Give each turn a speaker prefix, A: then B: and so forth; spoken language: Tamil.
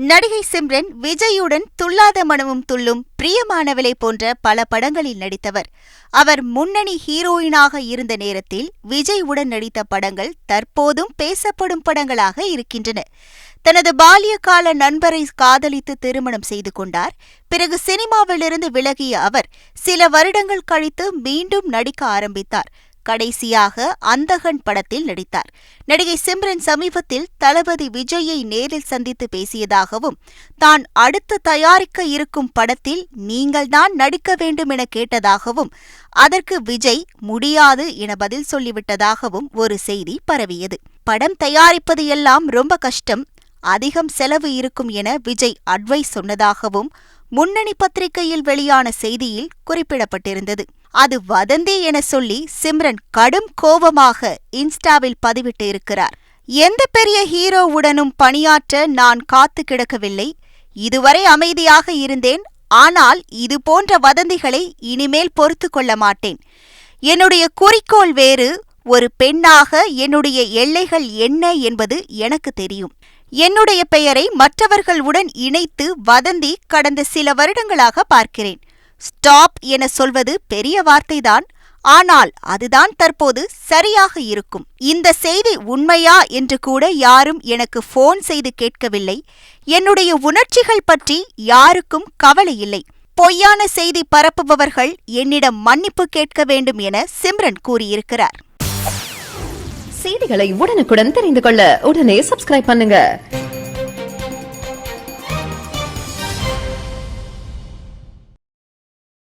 A: நடிகை சிம்ரன் விஜயுடன் துள்ளாத மனமும் துள்ளும், பிரியமானவளை போன்ற பல படங்களில் நடித்தவர். அவர் முன்னணி ஹீரோயினாக இருந்த நேரத்தில் விஜய் உடன் நடித்த படங்கள் தற்போதும் பேசப்படும் படங்களாக இருக்கின்றன. தனது பால்ய கால நண்பரை காதலித்து திருமணம் செய்து கொண்டார். பிறகு சினிமாவிலிருந்து விலகிய அவர் சில வருடங்கள் கழித்து மீண்டும் நடிக்க ஆரம்பித்தார். கடைசியாக அந்தகன் படத்தில் நடித்தார். நடிகை சிம்ரன் சமீபத்தில் தளபதி விஜயை நேரில் சந்தித்து பேசியதாகவும், தான் அடுத்து தயாரிக்க இருக்கும் படத்தில் நீங்கள்தான் நடிக்க வேண்டும் என கேட்டதாகவும், அதற்கு விஜய் முடியாது என பதில் சொல்லிவிட்டதாகவும் ஒரு செய்தி பரவியது. படம் தயாரிப்பது எல்லாம் ரொம்ப கஷ்டம், அதிகம் செலவு இருக்கும் என விஜய் அட்வைஸ் சொன்னதாகவும் முன்னணி பத்திரிகையில் வெளியான செய்தியில் குறிப்பிடப்பட்டிருந்தது. அது வதந்தி என சொல்லி சிம்ரன் கடும் கோபமாக இன்ஸ்டாவில் பதிவிட்டு இருக்கிறார். எந்த பெரிய ஹீரோவுடனும் பணியாற்ற நான் காத்து கிடக்கவில்லை. இதுவரை அமைதியாக இருந்தேன். ஆனால் இது போன்ற வதந்திகளை இனிமேல் பொறுத்து கொள்ள மாட்டேன். என்னுடைய குறிக்கோள் வேறு. ஒரு பெண்ணாக என்னுடைய எல்லைகள் என்ன என்பது எனக்கு தெரியும். என்னுடைய பெயரை மற்றவர்களுடன் இணைத்து வதந்தி கடந்த சில வருடங்களாக பார்க்கிறேன். ஸ்டாப் என சொல்வது பெரிய வார்த்தைதான், ஆனால் அதுதான் தற்போது சரியாக இருக்கும். இந்த செய்தி உண்மையா என்று கூட யாரும் எனக்கு போன் செய்து கேட்கவில்லை. என்னுடைய உணர்ச்சிகள் பற்றி யாருக்கும் கவலை இல்லை. பொய்யான செய்தி பரப்புபவர்கள் என்னிடம் மன்னிப்பு கேட்க வேண்டும் என சிம்ரன் கூறியிருக்கிறார்.
B: செய்திகளை உடனுக்குடன் தெரிந்து கொள்ள உடனே சப்ஸ்கிரைப் பண்ணுங்க.